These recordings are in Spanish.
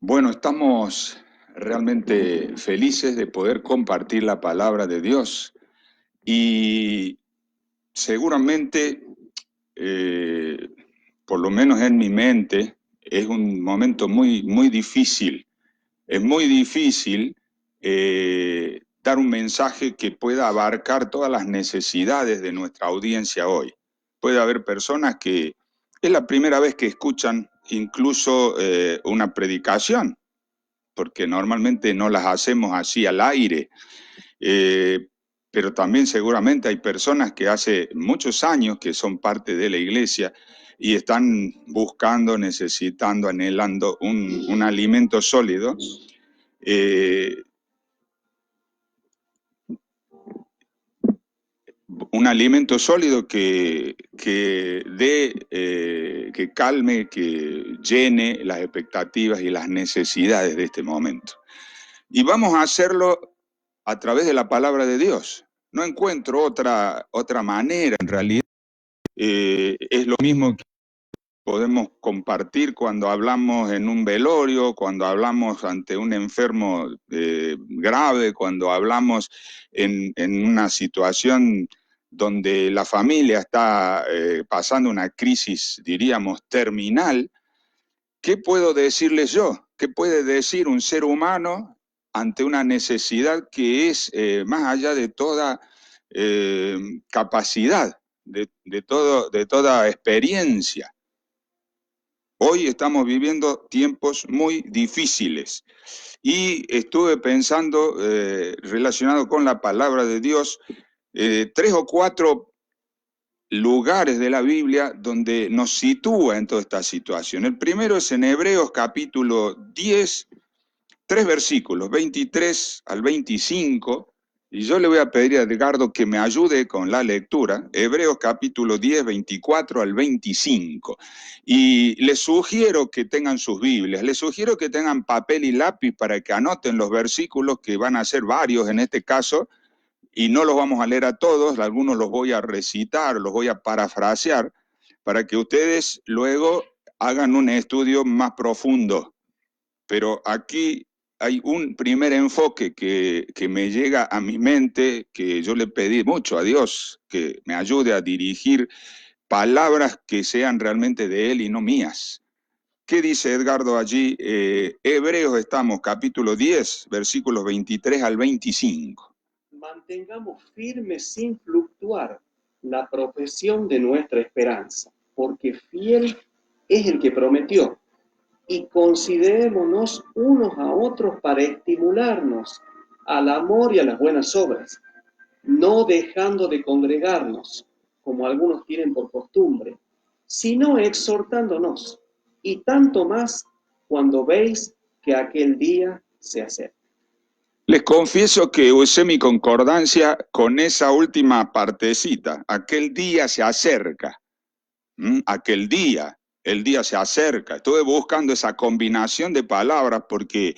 Bueno, estamos realmente felices de poder compartir la palabra de Dios y seguramente, eh, por lo menos en mi mente, es un momento muy difícil. Es muy difícil dar un mensaje que pueda abarcar todas las necesidades de nuestra audiencia hoy. Puede haber personas que es la primera vez que escuchan incluso una predicación, porque normalmente no las hacemos así al aire, pero también seguramente hay personas que hace muchos años que son parte de la iglesia y están buscando, necesitando, anhelando un alimento sólido, eh, un alimento sólido que calme, que llene las expectativas y las necesidades de este momento. Y vamos a hacerlo a través de la palabra de Dios. No encuentro otra manera, en realidad. Es lo mismo que podemos compartir cuando hablamos en un velorio, cuando hablamos ante un enfermo grave, cuando hablamos en una situación donde la familia está pasando una crisis, diríamos, terminal. ¿Qué puedo decirles yo? ¿Qué puede decir un ser humano ante una necesidad que es más allá de toda capacidad, de toda experiencia? Hoy estamos viviendo tiempos muy difíciles y estuve pensando, relacionado con la palabra de Dios, 3 o 4 lugares de la Biblia donde nos sitúa en toda esta situación. El primero es en Hebreos capítulo 10, 3 versículos, 23 al 25, y yo le voy a pedir a Edgardo que me ayude con la lectura, Hebreos capítulo 10, 24 al 25. Y les sugiero que tengan sus Biblias, les sugiero que tengan papel y lápiz para que anoten los versículos, que van a ser varios en este caso, y no los vamos a leer a todos, algunos los voy a recitar, los voy a parafrasear, para que ustedes luego hagan un estudio más profundo. Pero aquí hay un primer enfoque que me llega a mi mente, que yo le pedí mucho a Dios, que me ayude a dirigir palabras que sean realmente de Él y no mías. ¿Qué dice Edgardo allí? Hebreos estamos, capítulo 10, versículos 23 al 25. Mantengamos firme sin fluctuar la profesión de nuestra esperanza, porque fiel es el que prometió. Y considerémonos unos a otros para estimularnos al amor y a las buenas obras, no dejando de congregarnos, como algunos tienen por costumbre, sino exhortándonos, y tanto más cuando veis que aquel día se acerca. Les confieso que usé mi concordancia con esa última partecita. Aquel día se acerca. Aquel día, el día se acerca. Estuve buscando esa combinación de palabras porque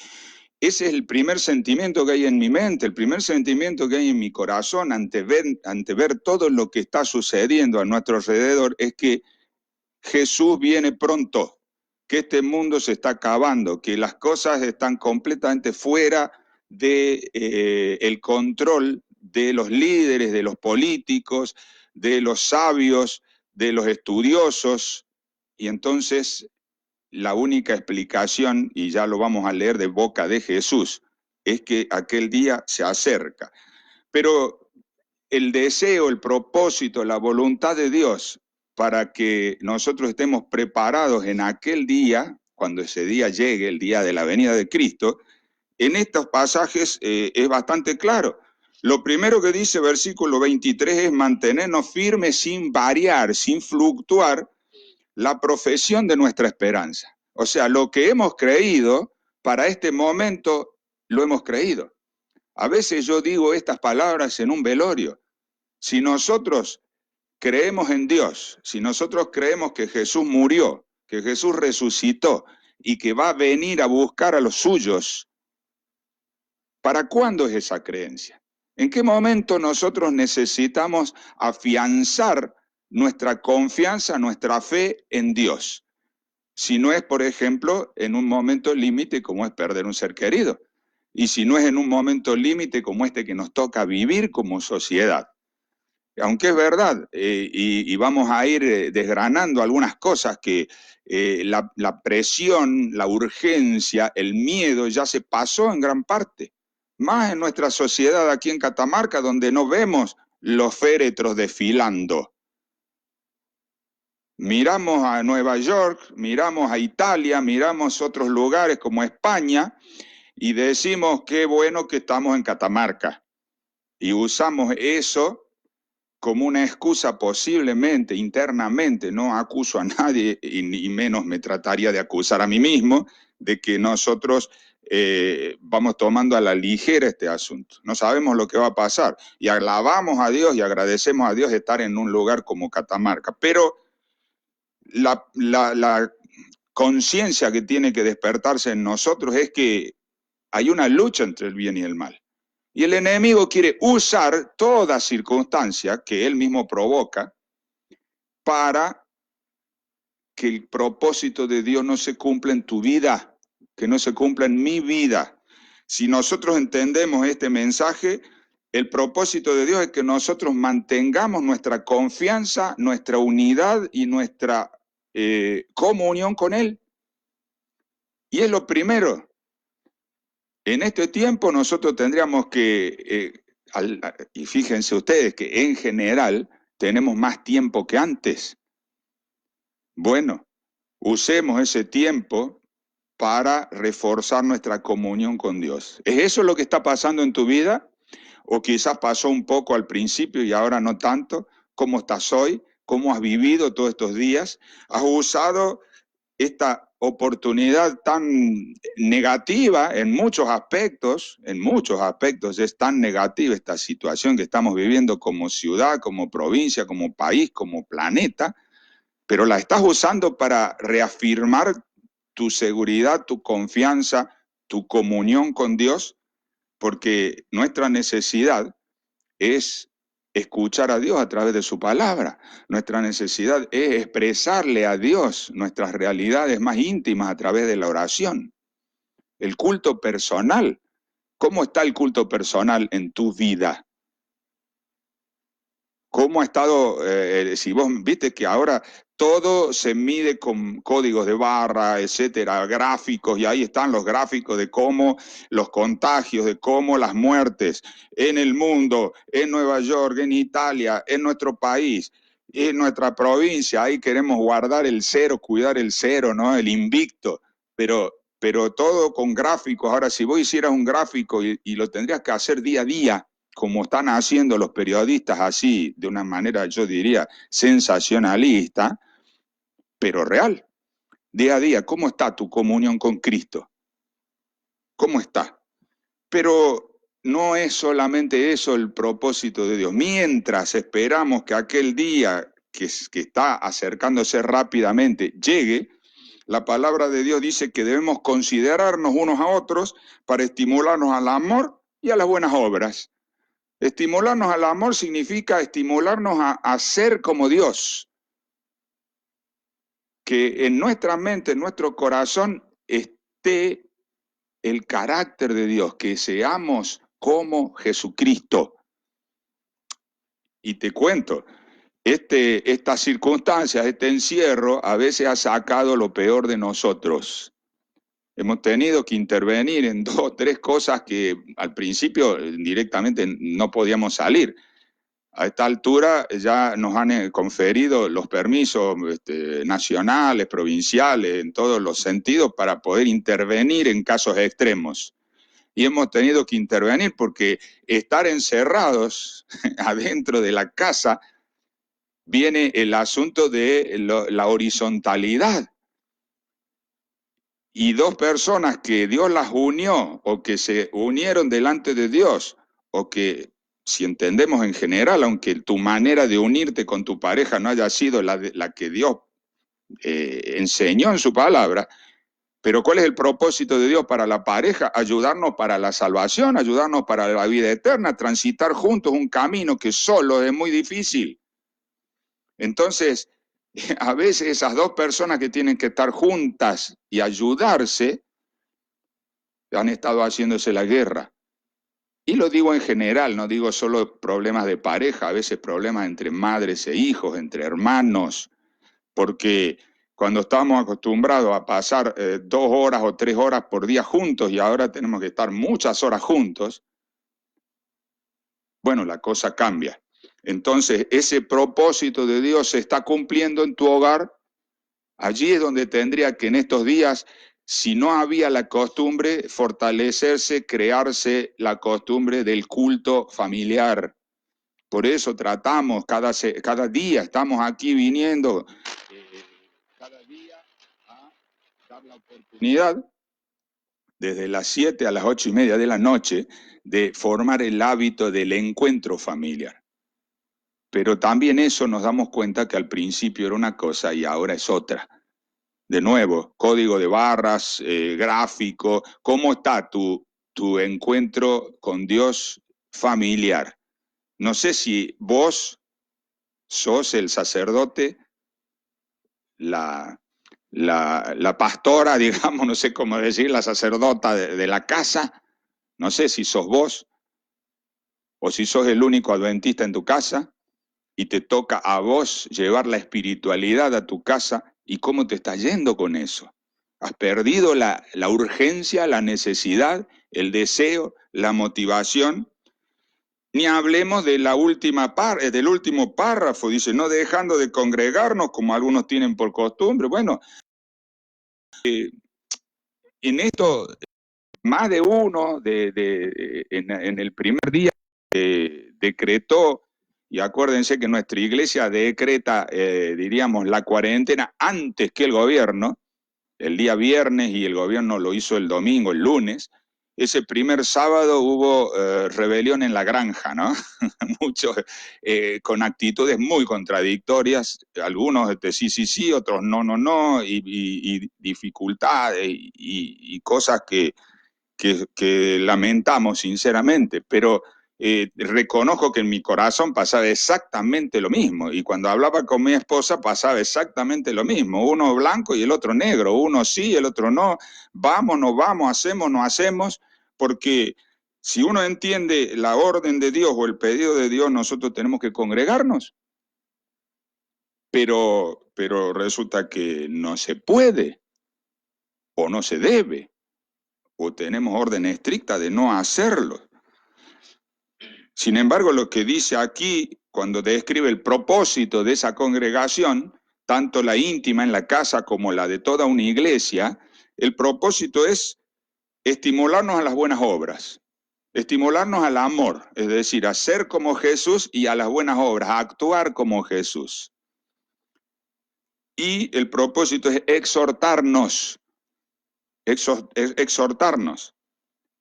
ese es el primer sentimiento que hay en mi mente, el primer sentimiento que hay en mi corazón ante ver todo lo que está sucediendo a nuestro alrededor, es que Jesús viene pronto, que este mundo se está acabando, que las cosas están completamente fuera de el control de los líderes, de los políticos, de los sabios, de los estudiosos. Y entonces la única explicación, y ya lo vamos a leer de boca de Jesús, es que aquel día se acerca. Pero el deseo, el propósito, la voluntad de Dios para que nosotros estemos preparados en aquel día, cuando ese día llegue, el día de la venida de Cristo, en estos pasajes es bastante claro. Lo primero que dice versículo 23 es mantenernos firmes sin variar, sin fluctuar la profesión de nuestra esperanza. O sea, lo que hemos creído para este momento, lo hemos creído. A veces yo digo estas palabras en un velorio. Si nosotros creemos en Dios, si nosotros creemos que Jesús murió, que Jesús resucitó y que va a venir a buscar a los suyos, ¿para cuándo es esa creencia? ¿En qué momento nosotros necesitamos afianzar nuestra confianza, nuestra fe en Dios? Si no es, por ejemplo, en un momento límite como es perder un ser querido. Y si no es en un momento límite como este que nos toca vivir como sociedad. Aunque es verdad, y vamos a ir desgranando algunas cosas que la presión, la urgencia, el miedo ya se pasó en gran parte. Más en nuestra sociedad aquí en Catamarca, donde no vemos los féretros desfilando. Miramos a Nueva York, miramos a Italia, miramos otros lugares como España y decimos qué bueno que estamos en Catamarca. Y usamos eso como una excusa posiblemente internamente, no acuso a nadie y menos me trataría de acusar a mí mismo de que nosotros vamos tomando a la ligera este asunto. No sabemos lo que va a pasar y alabamos a Dios y agradecemos a Dios de estar en un lugar como Catamarca, pero la conciencia que tiene que despertarse en nosotros es que hay una lucha entre el bien y el mal. Y el enemigo quiere usar toda circunstancia que él mismo provoca para que el propósito de Dios no se cumpla en tu vida, que no se cumpla en mi vida. Si nosotros entendemos este mensaje, el propósito de Dios es que nosotros mantengamos nuestra confianza, nuestra unidad y nuestra comunión con Él. Y es lo primero. En este tiempo nosotros tendríamos que, y fíjense ustedes que en general tenemos más tiempo que antes. Bueno, usemos ese tiempo para reforzar nuestra comunión con Dios. ¿Es eso lo que está pasando en tu vida? ¿O quizás pasó un poco al principio y ahora no tanto? ¿Cómo estás hoy? ¿Cómo has vivido todos estos días? ¿Has usado esta oportunidad tan negativa en muchos aspectos es tan negativa esta situación que estamos viviendo como ciudad, como provincia, como país, como planeta, pero la estás usando para reafirmar tu seguridad, tu confianza, tu comunión con Dios, porque nuestra necesidad es escuchar a Dios a través de su palabra. Nuestra necesidad es expresarle a Dios nuestras realidades más íntimas a través de la oración. El culto personal. ¿Cómo está el culto personal en tu vida? ¿Cómo ha estado, si vos viste que ahora todo se mide con códigos de barra, etcétera, gráficos, y ahí están los gráficos de cómo los contagios, de cómo las muertes en el mundo, en Nueva York, en Italia, en nuestro país, en nuestra provincia, ahí queremos guardar el cero, cuidar el cero, ¿no? El invicto, pero todo con gráficos. Ahora, si vos hicieras un gráfico y lo tendrías que hacer día a día, como están haciendo los periodistas así, de una manera, yo diría, sensacionalista, pero real. Día a día, ¿cómo está tu comunión con Cristo? ¿Cómo está? Pero no es solamente eso el propósito de Dios. Mientras esperamos que aquel día que está acercándose rápidamente llegue, la palabra de Dios dice que debemos considerarnos unos a otros para estimularnos al amor y a las buenas obras. Estimularnos al amor significa estimularnos a ser como Dios. Que en nuestra mente, en nuestro corazón, esté el carácter de Dios, que seamos como Jesucristo. Y te cuento, estas circunstancias, este encierro, a veces ha sacado lo peor de nosotros. Hemos tenido que intervenir en 2 o 3 cosas que al principio directamente no podíamos salir. A esta altura ya nos han conferido los permisos nacionales, provinciales, en todos los sentidos para poder intervenir en casos extremos. Y hemos tenido que intervenir porque estar encerrados adentro de la casa viene el asunto de la horizontalidad. Y 2 personas que Dios las unió o que se unieron delante de Dios o que, si entendemos en general, aunque tu manera de unirte con tu pareja no haya sido la que Dios enseñó en su palabra, pero ¿cuál es el propósito de Dios para la pareja? Ayudarnos para la salvación, ayudarnos para la vida eterna, transitar juntos un camino que solo es muy difícil. Entonces, A veces esas dos personas que tienen que estar juntas y ayudarse, han estado haciéndose la guerra. Y lo digo en general, no digo solo problemas de pareja, a veces problemas entre madres e hijos, entre hermanos, porque cuando estábamos acostumbrados a pasar 2 horas o 3 horas por día juntos y ahora tenemos que estar muchas horas juntos, bueno, la cosa cambia. Entonces, ese propósito de Dios se está cumpliendo en tu hogar. Allí es donde tendría que en estos días, si no había la costumbre, fortalecerse, crearse la costumbre del culto familiar. Por eso tratamos, cada día estamos aquí viniendo, cada día a dar la oportunidad, desde las 7 a las 8:30 de la noche, de formar el hábito del encuentro familiar. Pero también eso nos damos cuenta que al principio era una cosa y ahora es otra. De nuevo, código de barras, gráfico, ¿cómo está tu encuentro con Dios familiar? No sé si vos sos el sacerdote, la pastora, digamos, no sé cómo decir, la sacerdota de la casa, no sé si sos vos o si sos el único adventista en tu casa y te toca a vos llevar la espiritualidad a tu casa y cómo te está yendo con eso. ¿Has perdido la urgencia, la necesidad, el deseo, la motivación? Ni hablemos de del último párrafo, dice, no dejando de congregarnos como algunos tienen por costumbre. Bueno, en esto, más de uno en el primer día decretó, y acuérdense que nuestra iglesia decreta, diríamos, la cuarentena antes que el gobierno, el día viernes, y el gobierno lo hizo el domingo, el lunes. Ese primer sábado hubo rebelión en la granja, ¿no? Muchos con actitudes muy contradictorias, algunos sí, otros no, y dificultades y cosas que lamentamos sinceramente, pero reconozco que en mi corazón pasaba exactamente lo mismo, y cuando hablaba con mi esposa pasaba exactamente lo mismo, uno blanco y el otro negro, uno sí, el otro no, vamos, no vamos, hacemos, no hacemos, porque si uno entiende la orden de Dios o el pedido de Dios, nosotros tenemos que congregarnos, pero resulta que no se puede o no se debe, o tenemos orden estricta de no hacerlo. Sin embargo, lo que dice aquí, cuando describe el propósito de esa congregación, tanto la íntima en la casa como la de toda una iglesia, el propósito es estimularnos a las buenas obras, estimularnos al amor, es decir, a ser como Jesús y a las buenas obras, a actuar como Jesús. Y el propósito es exhortarnos,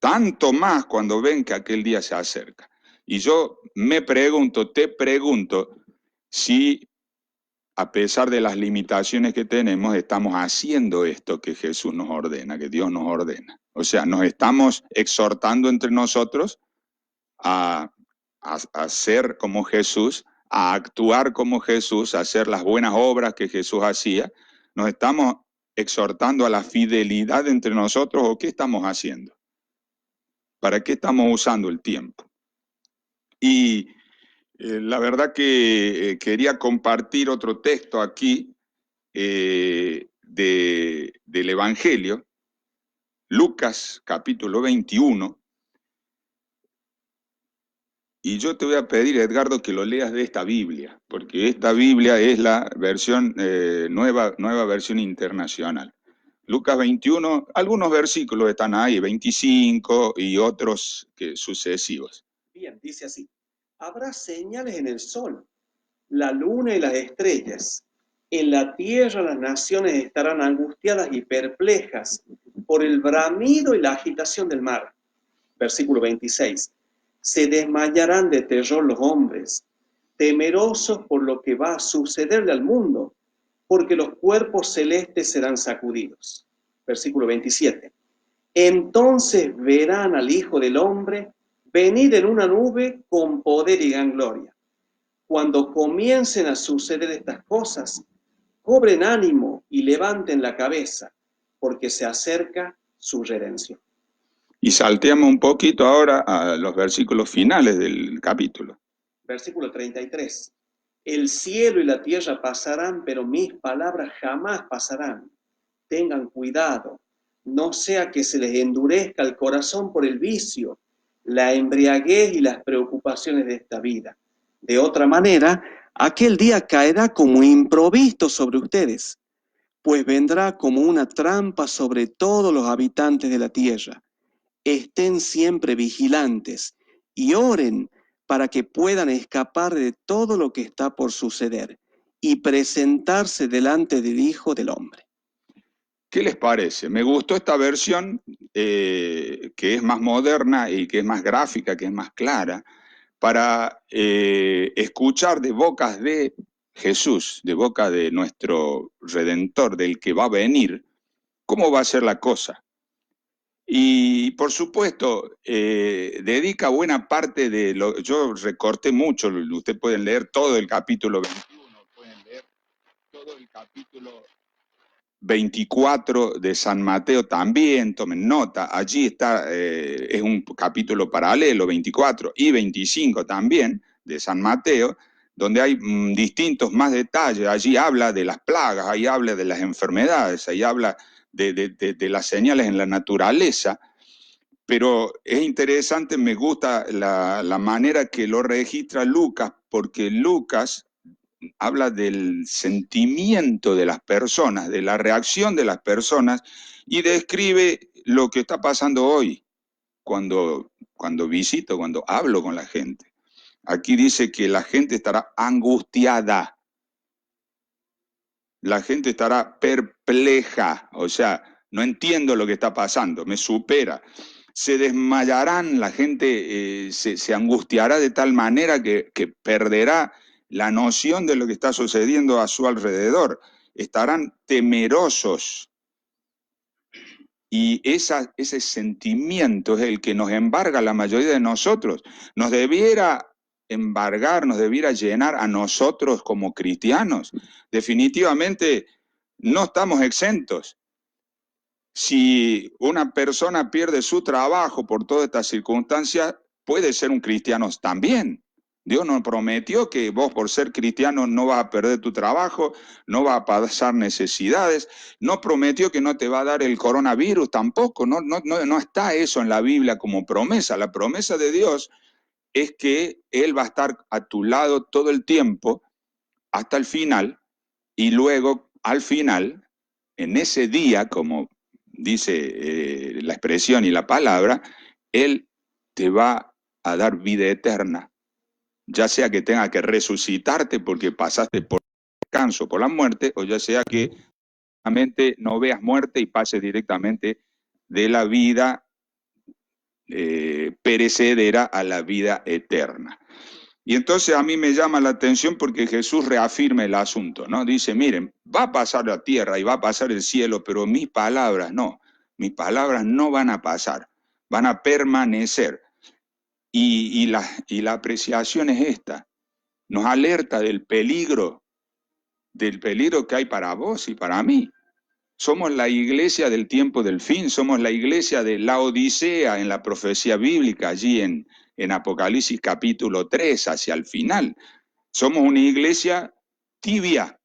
tanto más cuando ven que aquel día se acerca. Y yo te pregunto, si a pesar de las limitaciones que tenemos, estamos haciendo esto que Jesús nos ordena, que Dios nos ordena. O sea, nos estamos exhortando entre nosotros a ser como Jesús, a actuar como Jesús, a hacer las buenas obras que Jesús hacía. Nos estamos exhortando a la fidelidad entre nosotros, ¿o qué estamos haciendo? ¿Para qué estamos usando el tiempo? Y la verdad que quería compartir otro texto aquí del Evangelio, Lucas capítulo 21, y yo te voy a pedir, Edgardo, que lo leas de esta Biblia, porque esta Biblia es la versión nueva versión internacional. Lucas 21, algunos versículos están ahí, 25 y otros sucesivos. Bien, dice así: habrá señales en el sol, la luna y las estrellas. En la tierra las naciones estarán angustiadas y perplejas por el bramido y la agitación del mar. Versículo 26. Se desmayarán de terror los hombres, temerosos por lo que va a sucederle al mundo, porque los cuerpos celestes serán sacudidos. Versículo 27. Entonces verán al Hijo del Hombre venir en una nube con poder y gran gloria. Cuando comiencen a suceder estas cosas, cobren ánimo y levanten la cabeza, porque se acerca su redención. Y salteamos un poquito ahora a los versículos finales del capítulo. Versículo 33. El cielo y la tierra pasarán, pero mis palabras jamás pasarán. Tengan cuidado, no sea que se les endurezca el corazón por el vicio, la embriaguez y las preocupaciones de esta vida. De otra manera, aquel día caerá como improvisto sobre ustedes, pues vendrá como una trampa sobre todos los habitantes de la tierra. Estén siempre vigilantes y oren para que puedan escapar de todo lo que está por suceder y presentarse delante del Hijo del Hombre. ¿Qué les parece? Me gustó esta versión que es más moderna y que es más gráfica, que es más clara, para escuchar de bocas de Jesús, de boca de nuestro Redentor, del que va a venir, cómo va a ser la cosa. Y por supuesto, dedica buena parte de lo. Yo recorté mucho, ustedes pueden leer todo el capítulo 21, pueden leer todo el capítulo 24 de San Mateo también, tomen nota, allí está, es un capítulo paralelo, 24 y 25 también, de San Mateo, donde hay distintos más detalles. Allí habla de las plagas, ahí habla de las enfermedades, ahí habla de las señales en la naturaleza. Pero es interesante, me gusta la manera que lo registra Lucas, porque Lucas habla del sentimiento de las personas, de la reacción de las personas, y describe lo que está pasando hoy, cuando visito, cuando hablo con la gente. Aquí dice que la gente estará angustiada, la gente estará perpleja, o sea, no entiendo lo que está pasando, me supera. Se desmayarán, la gente se angustiará de tal manera que perderá la noción de lo que está sucediendo a su alrededor. Estarán temerosos. Y ese sentimiento es el que nos embarga a la mayoría de nosotros. Nos debiera embargar, nos debiera llenar a nosotros como cristianos. Definitivamente no estamos exentos. Si una persona pierde su trabajo por todas estas circunstancias, puede ser un cristiano también. Dios nos prometió que vos por ser cristiano no vas a perder tu trabajo, no vas a pasar necesidades. No prometió que no te va a dar el coronavirus tampoco. No está eso en la Biblia como promesa. La promesa de Dios es que Él va a estar a tu lado todo el tiempo hasta el final, y luego al final, en ese día, como dice la expresión y la palabra, Él te va a dar vida eterna, ya sea que tenga que resucitarte porque pasaste por el descanso, por la muerte, o ya sea que realmente no veas muerte y pases directamente de la vida perecedera a la vida eterna. Y entonces a mí me llama la atención porque Jesús reafirma el asunto, ¿no? Dice, miren, va a pasar la tierra y va a pasar el cielo, pero mis palabras no van a pasar, van a permanecer. Y la apreciación es esta, nos alerta del peligro que hay para vos y para mí. Somos la iglesia del tiempo del fin, somos la iglesia de la Odisea en la profecía bíblica, allí en Apocalipsis capítulo 3, hacia el final. Somos una iglesia tibia.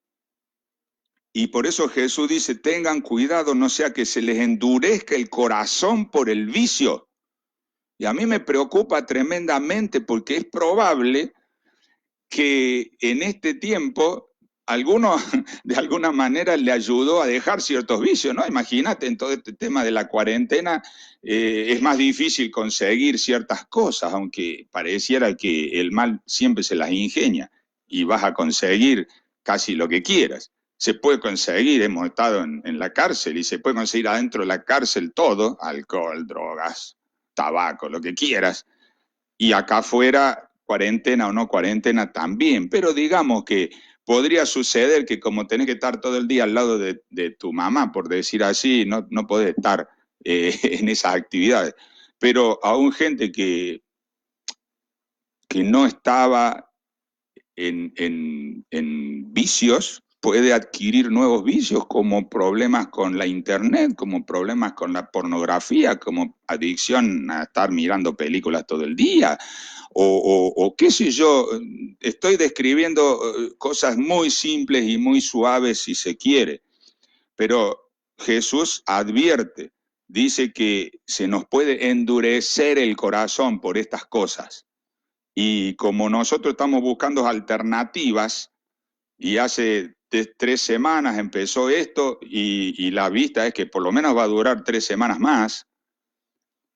Y por eso Jesús dice, tengan cuidado, no sea que se les endurezca el corazón por el vicio. Y a mí me preocupa tremendamente porque es probable que en este tiempo alguno de alguna manera le ayudó a dejar ciertos vicios, ¿no? Imagínate, en todo este tema de la cuarentena es más difícil conseguir ciertas cosas, aunque pareciera que el mal siempre se las ingenia y vas a conseguir casi lo que quieras. Se puede conseguir, hemos estado en la cárcel y se puede conseguir adentro de la cárcel todo, alcohol, drogas, tabaco, lo que quieras, y acá afuera, cuarentena o no cuarentena también, pero digamos que podría suceder que como tenés que estar todo el día al lado de tu mamá, por decir así, no podés estar en esas actividades. Pero aún gente que no estaba en vicios, puede adquirir nuevos vicios como problemas con la internet, como problemas con la pornografía, como adicción a estar mirando películas todo el día, o qué sé yo, estoy describiendo cosas muy simples y muy suaves si se quiere, pero Jesús advierte, dice que se nos puede endurecer el corazón por estas cosas. Y como nosotros estamos buscando alternativas, y hace 3 semanas empezó esto, y la vista es que por lo menos va a durar 3 semanas más,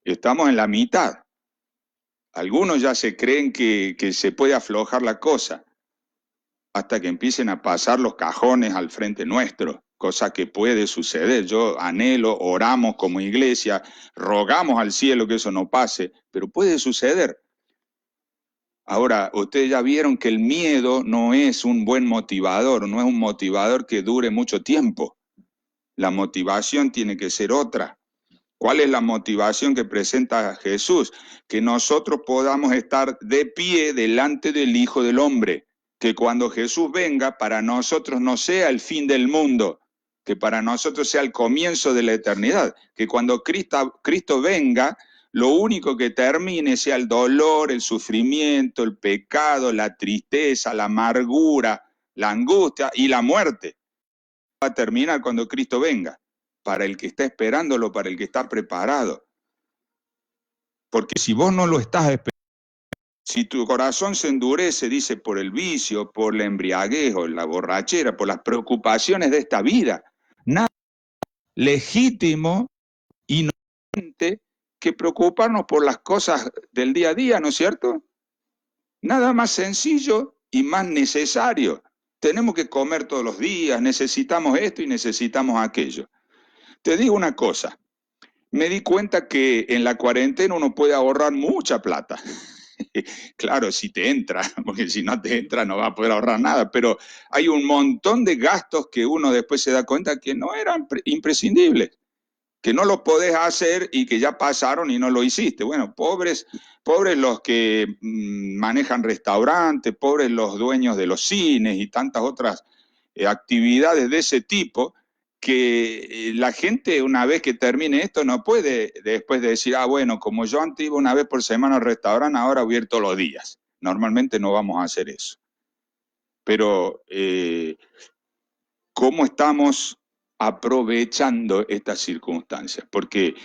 estamos en la mitad. Algunos ya se creen que se puede aflojar la cosa hasta que empiecen a pasar los cajones al frente nuestro, cosa que puede suceder. Yo anhelo, oramos como iglesia, rogamos al cielo que eso no pase, pero puede suceder. Ahora, ustedes ya vieron que el miedo no es un buen motivador, no es un motivador que dure mucho tiempo. La motivación tiene que ser otra. ¿Cuál es la motivación que presenta Jesús? Que nosotros podamos estar de pie delante del Hijo del Hombre. Que cuando Jesús venga, para nosotros no sea el fin del mundo, que para nosotros sea el comienzo de la eternidad. Que cuando Cristo venga, lo único que termine sea el dolor, el sufrimiento, el pecado, la tristeza, la amargura, la angustia y la muerte. Va a terminar cuando Cristo venga, para el que está esperándolo, para el que está preparado. Porque si vos no lo estás esperando, si tu corazón se endurece, dice, por el vicio, por la embriaguez o la borrachera, por las preocupaciones de esta vida, nada legítimo, inocente, que preocuparnos por las cosas del día a día, ¿no es cierto? Nada más sencillo y más necesario. Tenemos que comer todos los días, necesitamos esto y necesitamos aquello. Te digo una cosa, me di cuenta que en la cuarentena uno puede ahorrar mucha plata. Claro, si te entra, porque si no te entra no va a poder ahorrar nada, pero hay un montón de gastos que uno después se da cuenta que no eran imprescindibles, que no lo podés hacer y que ya pasaron y no lo hiciste. Bueno, pobres los que manejan restaurantes, pobres los dueños de los cines y tantas otras actividades de ese tipo, que la gente una vez que termine esto no puede después de decir, bueno, como yo antes iba una vez por semana al restaurante, ahora voy a ir todos los días. Normalmente no vamos a hacer eso. Pero, ¿cómo estamos aprovechando estas circunstancias? Porque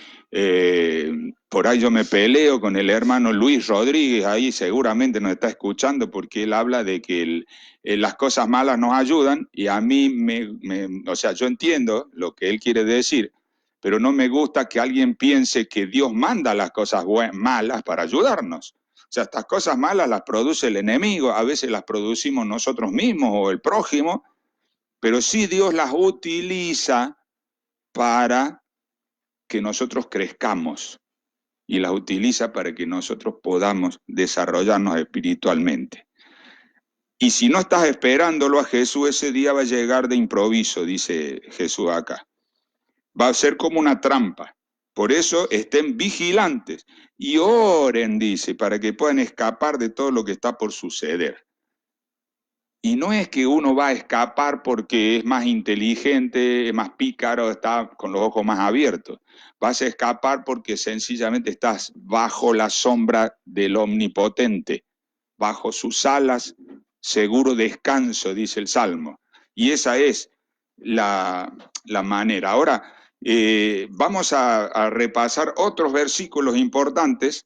por ahí yo me peleo con el hermano Luis Rodríguez, ahí seguramente nos está escuchando, porque él habla de que las cosas malas nos ayudan, y a mí, o sea, yo entiendo lo que él quiere decir, pero no me gusta que alguien piense que Dios manda las cosas malas para ayudarnos. O sea, estas cosas malas las produce el enemigo, a veces las producimos nosotros mismos o el prójimo, pero sí Dios las utiliza para que nosotros crezcamos y las utiliza para que nosotros podamos desarrollarnos espiritualmente. Y si no estás esperándolo a Jesús, ese día va a llegar de improviso, dice Jesús acá. Va a ser como una trampa. Por eso estén vigilantes y oren, dice, para que puedan escapar de todo lo que está por suceder. Y no es que uno va a escapar porque es más inteligente, es más pícaro, está con los ojos más abiertos. Vas a escapar porque sencillamente estás bajo la sombra del Omnipotente, bajo sus alas, seguro descanso, dice el Salmo. Y esa es la manera. Ahora, vamos a repasar otros versículos importantes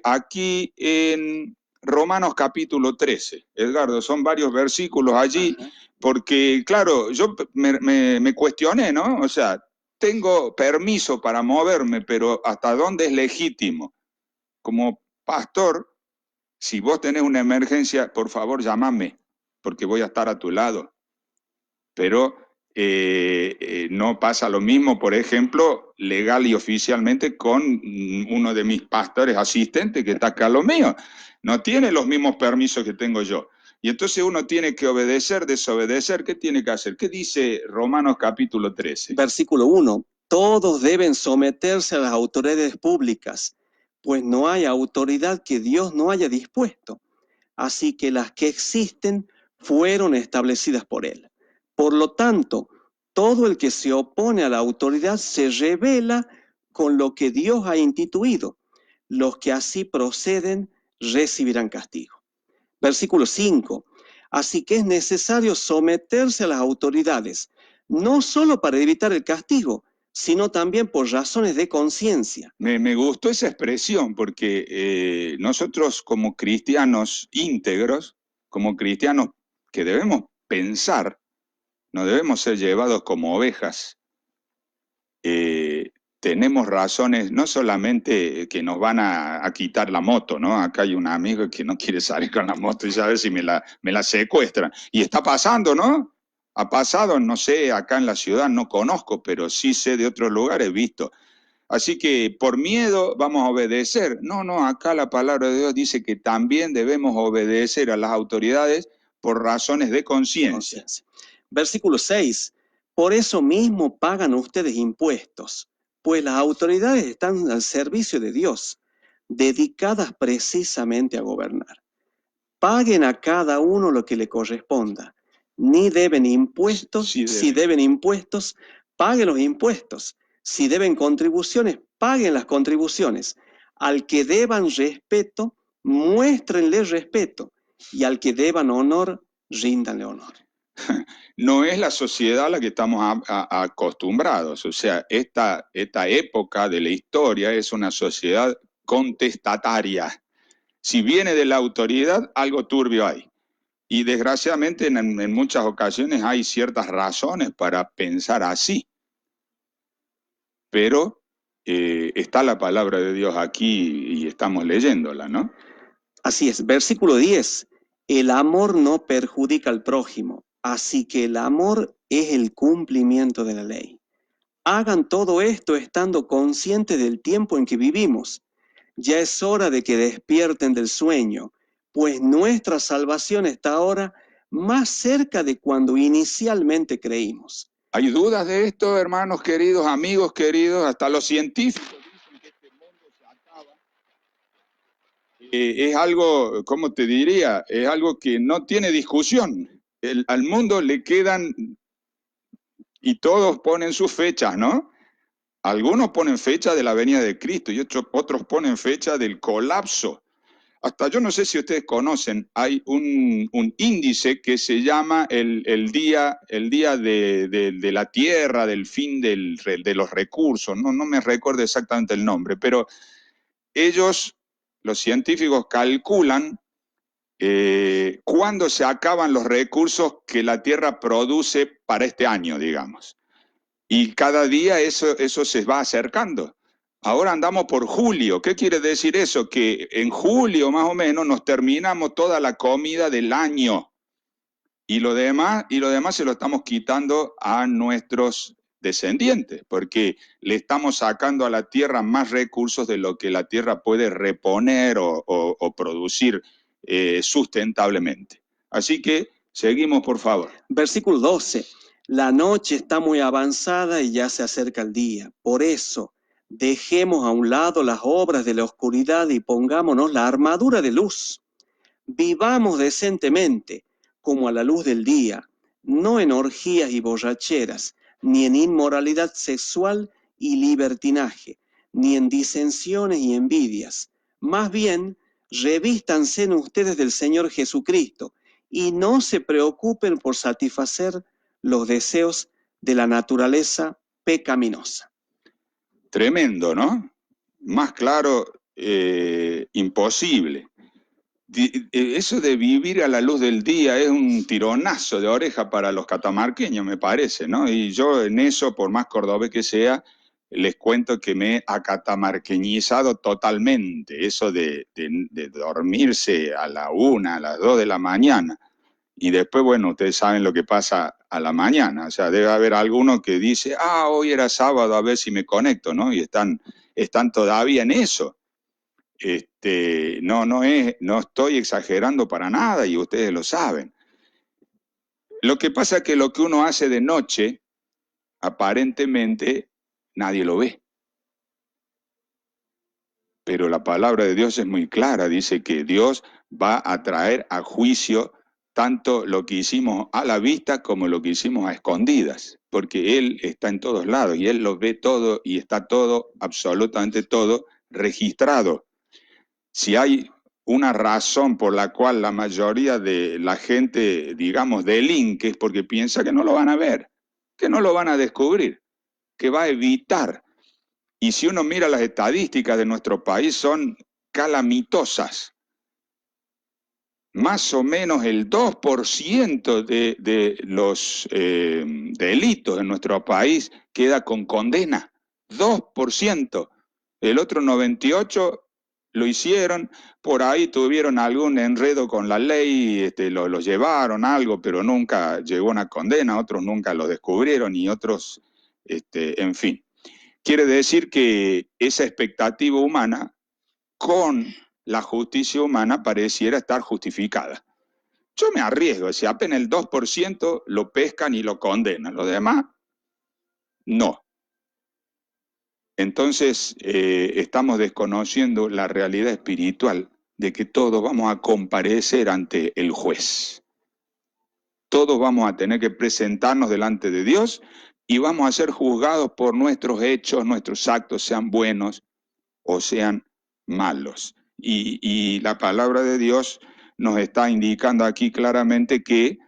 aquí en Romanos capítulo 13. Edgardo, son varios versículos allí, porque claro, yo me cuestioné, ¿no? O sea, tengo permiso para moverme, pero ¿hasta dónde es legítimo? Como pastor, si vos tenés una emergencia, por favor llámame, porque voy a estar a tu lado. Pero no pasa lo mismo, por ejemplo, legal y oficialmente con uno de mis pastores asistentes que está acá lo mío. No tiene los mismos permisos que tengo yo. Y entonces uno tiene que obedecer, desobedecer. ¿Qué tiene que hacer? ¿Qué dice Romanos capítulo 13? Versículo 1. Todos deben someterse a las autoridades públicas, pues no hay autoridad que Dios no haya dispuesto. Así que las que existen fueron establecidas por Él. Por lo tanto, todo el que se opone a la autoridad se rebela con lo que Dios ha instituido. Los que así proceden recibirán castigo. Versículo 5. Así que es necesario someterse a las autoridades, no solo para evitar el castigo, sino también por razones de conciencia. Me gustó esa expresión porque nosotros como cristianos íntegros, como cristianos que debemos pensar, no debemos ser llevados como ovejas, tenemos razones, no solamente que nos van a quitar la moto, ¿no? Acá hay un amigo que no quiere salir con la moto y sabe si me la secuestran. Y está pasando, ¿no? Ha pasado, no sé, acá en la ciudad no conozco, pero sí sé de otros lugares, visto. Así que por miedo vamos a obedecer. No, no, acá la palabra de Dios dice que también debemos obedecer a las autoridades por razones de conciencia. Versículo 6. Por eso mismo pagan ustedes impuestos, pues las autoridades están al servicio de Dios, dedicadas precisamente a gobernar. Paguen a cada uno lo que le corresponda. Ni deben impuestos, si deben impuestos, paguen los impuestos. Si deben contribuciones, paguen las contribuciones. Al que deban respeto, muéstrenle respeto. Y al que deban honor, ríndanle honor. No es la sociedad a la que estamos acostumbrados. O sea, esta época de la historia es una sociedad contestataria. Si viene de la autoridad, algo turbio hay. Y desgraciadamente en muchas ocasiones hay ciertas razones para pensar así. Pero está la palabra de Dios aquí y estamos leyéndola, ¿no? Así es, versículo 10. El amor no perjudica al prójimo, así que el amor es el cumplimiento de la ley. Hagan todo esto estando conscientes del tiempo en que vivimos. Ya es hora de que despierten del sueño, pues nuestra salvación está ahora más cerca de cuando inicialmente creímos. ¿Hay dudas de esto, hermanos queridos, amigos queridos? Hasta los científicos dicen que este mundo se acaba. Es algo, ¿cómo te diría? Es algo que no tiene discusión. Al mundo le quedan, y todos ponen sus fechas, ¿no? Algunos ponen fecha de la venida de Cristo y otros ponen fecha del colapso. Hasta yo no sé si ustedes conocen, hay un índice que se llama el día de la Tierra, del fin de los recursos, no me recuerdo exactamente el nombre, pero ellos, los científicos, calculan cuándo se acaban los recursos que la Tierra produce para este año, digamos. Y cada día eso se va acercando. Ahora andamos por julio. ¿Qué quiere decir eso? Que en julio más o menos nos terminamos toda la comida del año. Y lo demás se lo estamos quitando a nuestros descendientes, porque le estamos sacando a la tierra más recursos de lo que la tierra puede reponer o producir sustentablemente. Así que seguimos, por favor. Versículo 12. La noche está muy avanzada y ya se acerca el día. Por eso, dejemos a un lado las obras de la oscuridad y pongámonos la armadura de luz. Vivamos decentemente, como a la luz del día, no en orgías y borracheras, ni en inmoralidad sexual y libertinaje, ni en disensiones y envidias. Más bien, revístanse en ustedes del Señor Jesucristo y no se preocupen por satisfacer los deseos de la naturaleza pecaminosa. Tremendo, ¿no? Más claro, imposible. Eso de vivir a la luz del día es un tironazo de oreja para los catamarqueños, me parece, ¿no? Y yo en eso, por más cordobés que sea, les cuento que me he acatamarqueñizado totalmente. Eso de dormirse a la 1, a las 2 de la mañana. Y después, bueno, ustedes saben lo que pasa a la mañana. O sea, debe haber alguno que dice, hoy era sábado, a ver si me conecto, ¿no? Y están todavía en eso. No estoy exagerando para nada y ustedes lo saben. Lo que pasa es que lo que uno hace de noche, aparentemente nadie lo ve. Pero la palabra de Dios es muy clara, dice que Dios va a traer a juicio tanto lo que hicimos a la vista como lo que hicimos a escondidas, porque Él está en todos lados y Él lo ve todo y está todo, absolutamente todo, registrado. Si hay una razón por la cual la mayoría de la gente, digamos, delinque, es porque piensa que no lo van a ver, que no lo van a descubrir, que va a evitar. Y si uno mira las estadísticas de nuestro país, son calamitosas. Más o menos el 2% de los delitos en nuestro país queda con condena. 2%. El otro 98% lo hicieron, por ahí tuvieron algún enredo con la ley, lo llevaron algo, pero nunca llegó una condena, otros nunca lo descubrieron y otros, en fin. Quiere decir que esa expectativa humana con la justicia humana pareciera estar justificada. Yo me arriesgo, si apenas el 2% lo pescan y lo condenan, lo demás, no. Entonces, estamos desconociendo la realidad espiritual de que todos vamos a comparecer ante el juez. Todos vamos a tener que presentarnos delante de Dios y vamos a ser juzgados por nuestros hechos, nuestros actos, sean buenos o sean malos. Y la palabra de Dios nos está indicando aquí claramente que,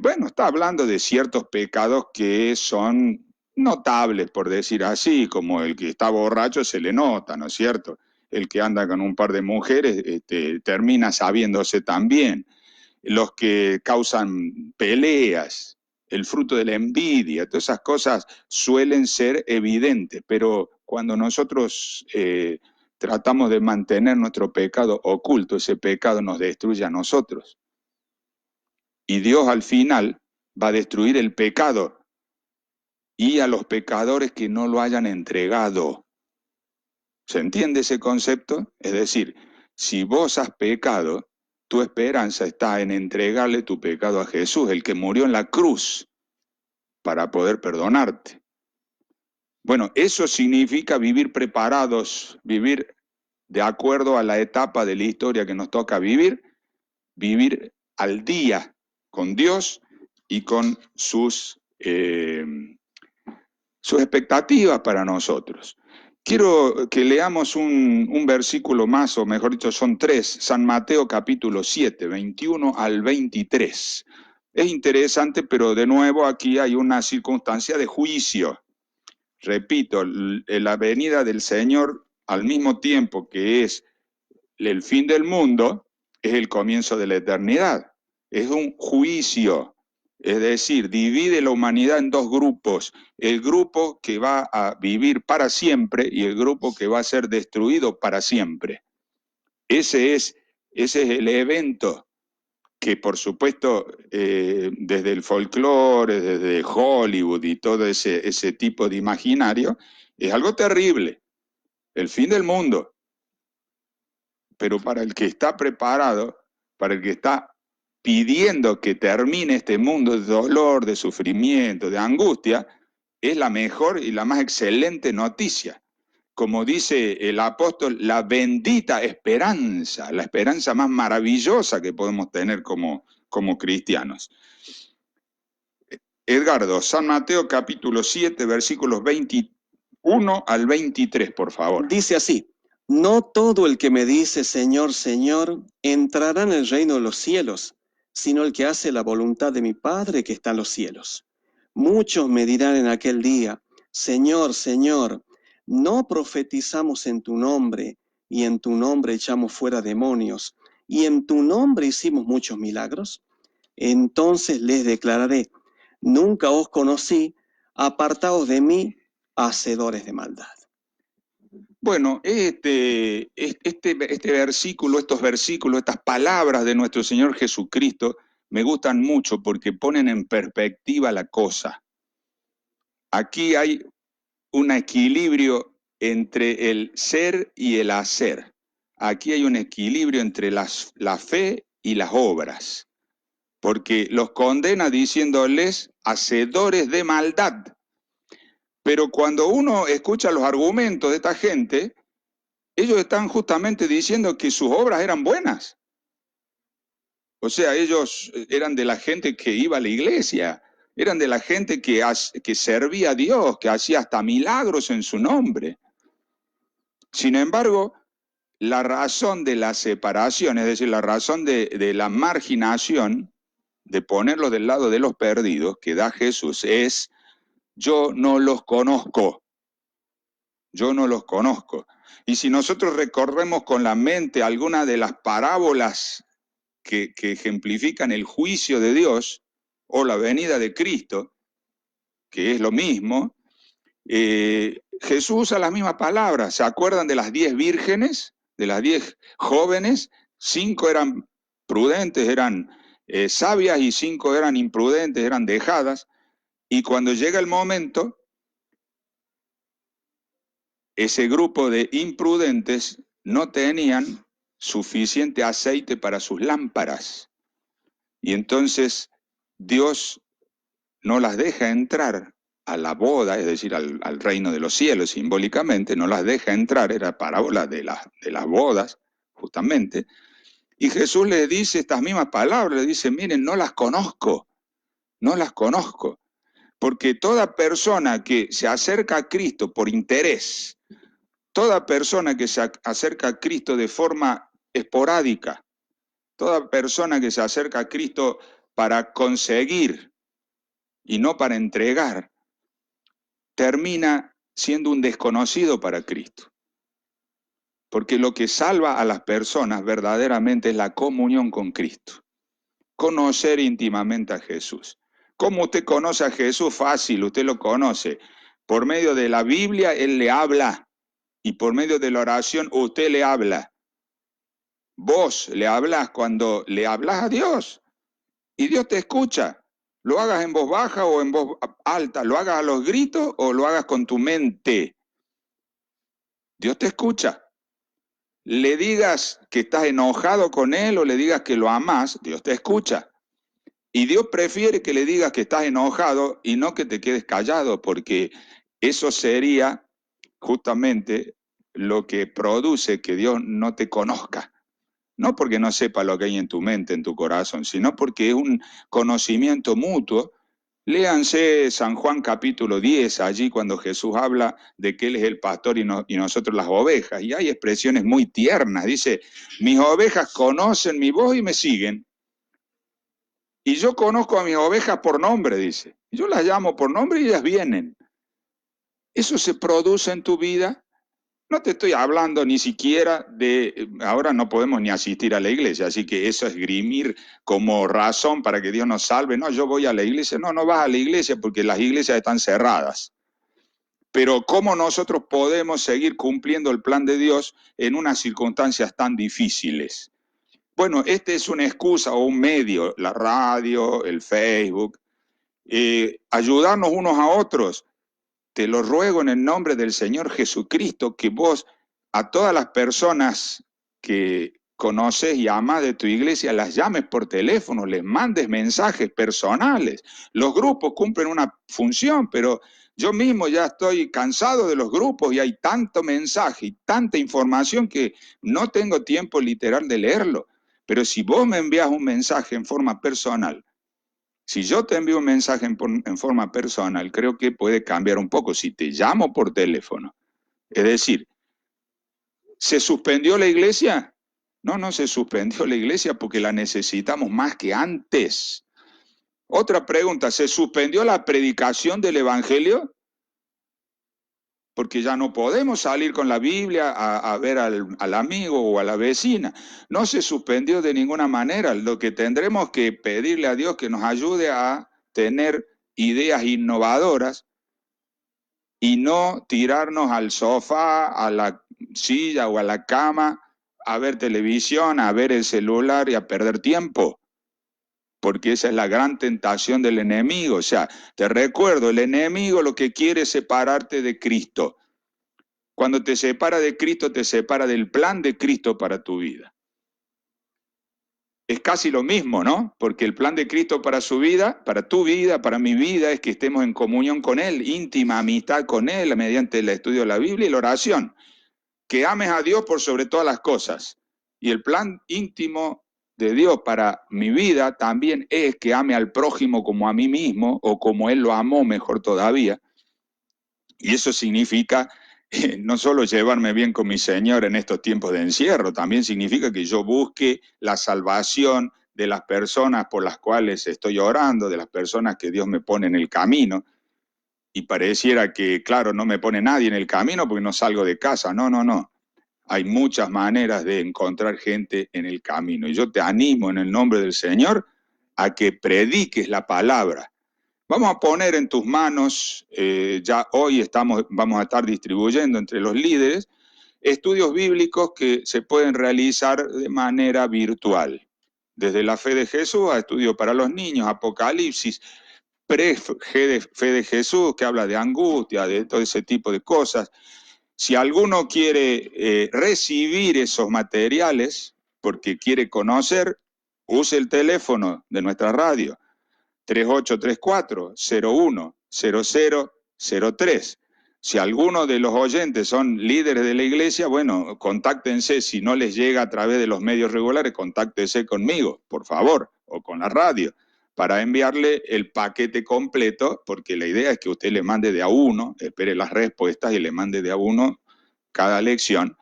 bueno, está hablando de ciertos pecados que son notables, por decir así, como el que está borracho se le nota, ¿no es cierto? El que anda con un par de mujeres termina sabiéndose también. Los que causan peleas, el fruto de la envidia, todas esas cosas suelen ser evidentes, pero cuando nosotros tratamos de mantener nuestro pecado oculto, ese pecado nos destruye a nosotros. Y Dios al final va a destruir el pecado y a los pecadores que no lo hayan entregado. ¿Se entiende ese concepto? Es decir, si vos has pecado, tu esperanza está en entregarle tu pecado a Jesús, el que murió en la cruz, para poder perdonarte. Bueno, eso significa vivir preparados, vivir de acuerdo a la etapa de la historia que nos toca vivir al día con Dios y con sus expectativas para nosotros. Quiero que leamos un versículo más, o mejor dicho, son 3, San Mateo capítulo 7, 21 al 23. Es interesante, pero de nuevo aquí hay una circunstancia de juicio. Repito, la venida del Señor al mismo tiempo que es el fin del mundo, es el comienzo de la eternidad. Es un juicio. Es decir, divide la humanidad en dos grupos, el grupo que va a vivir para siempre y el grupo que va a ser destruido para siempre. Ese es el evento que, por supuesto, desde el folclore, desde Hollywood y todo ese tipo de imaginario, es algo terrible, el fin del mundo. Pero para el que está preparado, para el que está pidiendo que termine este mundo de dolor, de sufrimiento, de angustia, es la mejor y la más excelente noticia. Como dice el apóstol, la bendita esperanza, la esperanza más maravillosa que podemos tener como cristianos. Edgardo, San Mateo capítulo 7, versículos 21 al 23, por favor. Dice así: no todo el que me dice Señor, Señor, entrará en el reino de los cielos, sino el que hace la voluntad de mi Padre que está en los cielos. Muchos me dirán en aquel día: Señor, Señor, ¿no profetizamos en tu nombre, y en tu nombre echamos fuera demonios, y en tu nombre hicimos muchos milagros? Entonces les declararé: nunca os conocí, apartaos de mí, hacedores de maldad. Bueno, este versículo, estos versículos, estas palabras de nuestro Señor Jesucristo me gustan mucho porque ponen en perspectiva la cosa. Aquí hay un equilibrio entre el ser y el hacer. Aquí hay un equilibrio entre la fe y las obras, porque los condena diciéndoles hacedores de maldad. Pero cuando uno escucha los argumentos de esta gente, ellos están justamente diciendo que sus obras eran buenas. O sea, ellos eran de la gente que iba a la iglesia, eran de la gente que servía a Dios, que hacía hasta milagros en su nombre. Sin embargo, la razón de la separación, es decir, la razón de la marginación, de ponerlos del lado de los perdidos, que da Jesús, es: yo no los conozco. Yo no los conozco. Y si nosotros recorremos con la mente alguna de las parábolas que ejemplifican el juicio de Dios o la venida de Cristo, que es lo mismo, Jesús usa las mismas palabras. ¿Se acuerdan de las 10 vírgenes? De las 10 jóvenes, 5 eran prudentes, eran sabias, y 5 eran imprudentes, eran dejadas. Y cuando llega el momento, ese grupo de imprudentes no tenían suficiente aceite para sus lámparas. Y entonces Dios no las deja entrar a la boda, es decir, al reino de los cielos, simbólicamente, no las deja entrar, era parábola de las bodas, justamente. Y Jesús le dice estas mismas palabras, le dice: miren, no las conozco, no las conozco. Porque toda persona que se acerca a Cristo por interés, toda persona que se acerca a Cristo de forma esporádica, toda persona que se acerca a Cristo para conseguir y no para entregar, termina siendo un desconocido para Cristo. Porque lo que salva a las personas verdaderamente es la comunión con Cristo. Conocer íntimamente a Jesús. ¿Cómo usted conoce a Jesús? Fácil, usted lo conoce. Por medio de la Biblia, Él le habla. Y por medio de la oración, usted le habla. Vos le hablas cuando le hablas a Dios. Y Dios te escucha. Lo hagas en voz baja o en voz alta, lo hagas a los gritos o lo hagas con tu mente. Dios te escucha. Le digas que estás enojado con Él o le digas que lo amás, Dios te escucha. Y Dios prefiere que le digas que estás enojado y no que te quedes callado, porque eso sería justamente lo que produce que Dios no te conozca. No porque no sepa lo que hay en tu mente, en tu corazón, sino porque es un conocimiento mutuo. Léanse San Juan capítulo 10, allí cuando Jesús habla de que Él es el pastor y nosotros las ovejas. Y hay expresiones muy tiernas. Dice: mis ovejas conocen mi voz y me siguen. Y yo conozco a mis ovejas por nombre, dice. Yo las llamo por nombre y ellas vienen. ¿Eso se produce en tu vida? No te estoy hablando ni siquiera de, ahora no podemos ni asistir a la iglesia, así que eso es esgrimir como razón para que Dios nos salve. No, yo voy a la iglesia. No, no vas a la iglesia porque las iglesias están cerradas. Pero ¿cómo nosotros podemos seguir cumpliendo el plan de Dios en unas circunstancias tan difíciles? Bueno, este es una excusa o un medio, la radio, el Facebook, ayudarnos unos a otros. Te lo ruego en el nombre del Señor Jesucristo, que vos a todas las personas que conoces y amás de tu iglesia las llames por teléfono, les mandes mensajes personales. Los grupos cumplen una función, pero yo mismo ya estoy cansado de los grupos y hay tanto mensaje y tanta información que no tengo tiempo literal de leerlo. Pero si vos me envías un mensaje en forma personal, si yo te envío un mensaje en forma personal, creo que puede cambiar un poco. Si te llamo por teléfono, es decir, ¿se suspendió la iglesia? No, no se suspendió la iglesia porque la necesitamos más que antes. Otra pregunta, ¿se suspendió la predicación del evangelio? Porque ya no podemos salir con la Biblia a ver al amigo o a la vecina. No se suspendió de ninguna manera. Lo que tendremos que pedirle a Dios que nos ayude a tener ideas innovadoras y no tirarnos al sofá, a la silla o a la cama a ver televisión, a ver el celular y a perder tiempo. Porque esa es la gran tentación del enemigo. O sea, te recuerdo, el enemigo lo que quiere es separarte de Cristo. Cuando te separa de Cristo, te separa del plan de Cristo para tu vida. Es casi lo mismo, ¿no? Porque el plan de Cristo para su vida, para tu vida, para mi vida, es que estemos en comunión con Él, íntima amistad con Él, mediante el estudio de la Biblia y la oración. Que ames a Dios por sobre todas las cosas. Y el plan íntimo de Dios para mi vida también es que ame al prójimo como a mí mismo, o como Él lo amó, mejor todavía. Y eso significa no solo llevarme bien con mi Señor en estos tiempos de encierro, también significa que yo busque la salvación de las personas por las cuales estoy orando, de las personas que Dios me pone en el camino. Y pareciera que, claro, no me pone nadie en el camino porque no salgo de casa. No, no, no. Hay muchas maneras de encontrar gente en el camino. Y yo te animo en el nombre del Señor a que prediques la palabra. Vamos a poner en tus manos, ya hoy vamos a estar distribuyendo entre los líderes, estudios bíblicos que se pueden realizar de manera virtual. Desde la fe de Jesús a estudio para los niños, Apocalipsis, pre-fe de Jesús, que habla de angustia, de todo ese tipo de cosas. Si alguno quiere recibir esos materiales, porque quiere conocer, use el teléfono de nuestra radio, 3834-010003. Si alguno de los oyentes son líderes de la iglesia, bueno, contáctense. Si no les llega a través de los medios regulares, contáctense conmigo, por favor, o con la radio, para enviarle el paquete completo, porque la idea es que usted le mande de a uno, espere las respuestas y le mande de a uno cada lección,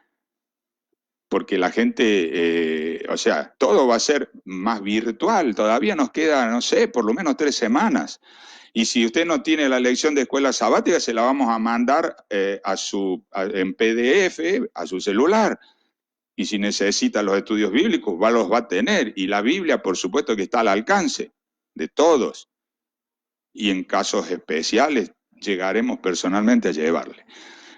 porque la gente, o sea, todo va a ser más virtual. Todavía nos queda, no sé, por lo menos 3 semanas. Y si usted no tiene la lección de escuela sabática, se la vamos a mandar en PDF a su celular. Y si necesita los estudios bíblicos, los va a tener. Y la Biblia, por supuesto, que está al alcance de todos. Y en casos especiales, llegaremos personalmente a llevarle.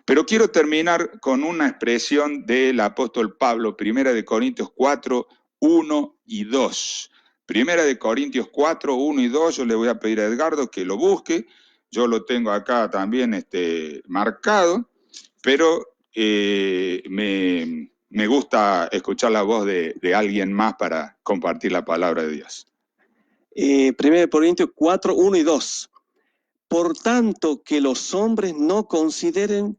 Pero quiero terminar con una expresión del apóstol Pablo, 1 Corintios 4, 1 y 2. 1 Corintios 4, 1 y 2, yo le voy a pedir a Edgardo que lo busque. Yo lo tengo acá también marcado, pero me gusta escuchar la voz de alguien más para compartir la palabra de Dios. 1 Corintios 4, 1 y 2. Por tanto, que los hombres nos consideren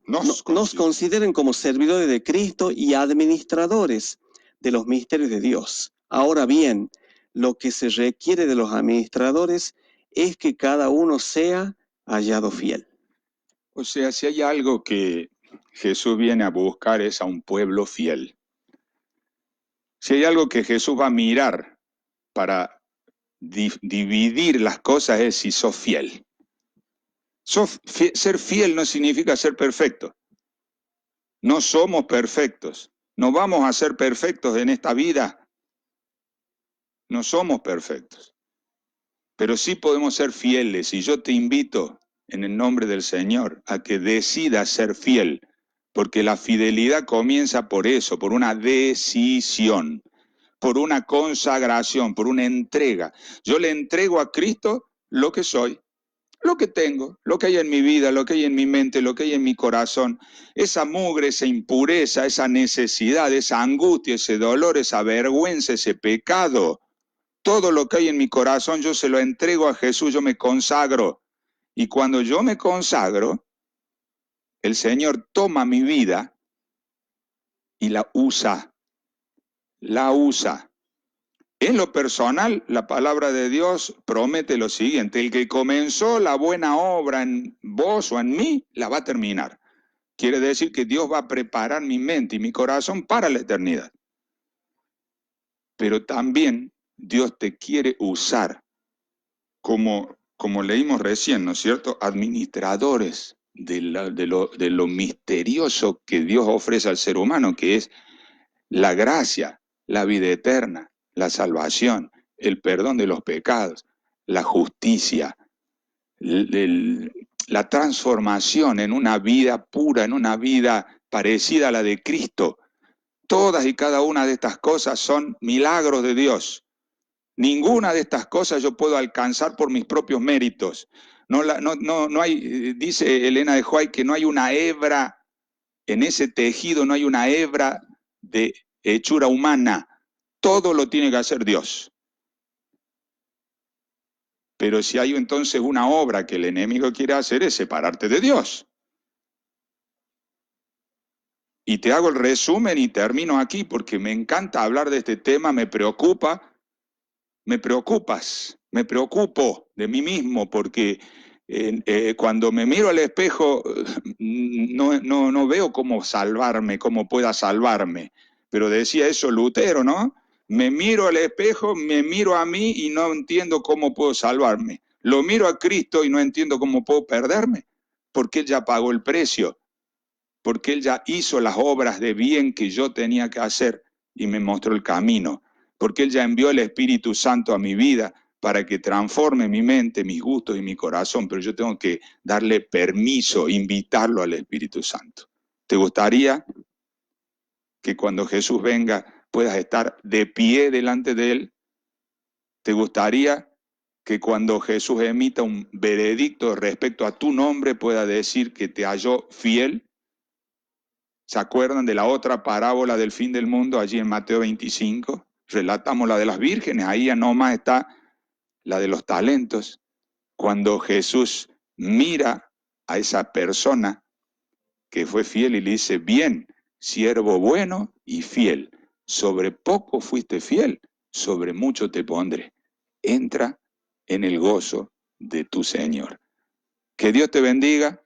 como servidores de Cristo y administradores de los misterios de Dios. Ahora bien, lo que se requiere de los administradores es que cada uno sea hallado fiel. O sea, si hay algo que Jesús viene a buscar es a un pueblo fiel. Si hay algo que Jesús va a mirar para dividir las cosas es si sos fiel. Ser fiel no significa ser perfecto. No somos perfectos. No vamos a ser perfectos en esta vida. No somos perfectos. Pero sí podemos ser fieles. Y yo te invito en el nombre del Señor a que decidas ser fiel. Porque la fidelidad comienza por eso, por una decisión, por una consagración, por una entrega. Yo le entrego a Cristo lo que soy, lo que tengo, lo que hay en mi vida, lo que hay en mi mente, lo que hay en mi corazón. Esa mugre, esa impureza, esa necesidad, esa angustia, ese dolor, esa vergüenza, ese pecado. Todo lo que hay en mi corazón yo se lo entrego a Jesús, yo me consagro. Y cuando yo me consagro, el Señor toma mi vida y la usa. La usa. En lo personal, la palabra de Dios promete lo siguiente: el que comenzó la buena obra en vos o en mí, la va a terminar. Quiere decir que Dios va a preparar mi mente y mi corazón para la eternidad. Pero también Dios te quiere usar como leímos recién, ¿no es cierto? Administradores de lo misterioso que Dios ofrece al ser humano, que es la gracia, la vida eterna, la salvación, el perdón de los pecados, la justicia, la transformación en una vida pura, en una vida parecida a la de Cristo. Todas y cada una de estas cosas son milagros de Dios. Ninguna de estas cosas yo puedo alcanzar por mis propios méritos. No hay, dice Elena de White, que no hay una hebra en ese tejido, no hay una hebra de hechura humana. Todo lo tiene que hacer Dios. Pero si hay entonces una obra que el enemigo quiere hacer, es separarte de Dios. Y te hago el resumen y termino aquí porque me encanta hablar de este tema, me preocupa, me preocupas, me preocupo de mí mismo porque cuando me miro al espejo no veo cómo salvarme, cómo pueda salvarme. Pero decía eso Lutero, ¿no? Me miro al espejo, me miro a mí y no entiendo cómo puedo salvarme. Lo miro a Cristo y no entiendo cómo puedo perderme, porque Él ya pagó el precio, porque Él ya hizo las obras de bien que yo tenía que hacer y me mostró el camino, porque Él ya envió el Espíritu Santo a mi vida para que transforme mi mente, mis gustos y mi corazón, pero yo tengo que darle permiso, invitarlo al Espíritu Santo. ¿Te gustaría que cuando Jesús venga puedas estar de pie delante de Él? ¿Te gustaría que cuando Jesús emita un veredicto respecto a tu nombre pueda decir que te halló fiel? ¿Se acuerdan de la otra parábola del fin del mundo allí en Mateo 25? Relatamos la de las vírgenes, ahí ya nomás está la de los talentos. Cuando Jesús mira a esa persona que fue fiel y le dice, bien, siervo bueno y fiel, sobre poco fuiste fiel, sobre mucho te pondré. Entra en el gozo de tu Señor. Que Dios te bendiga.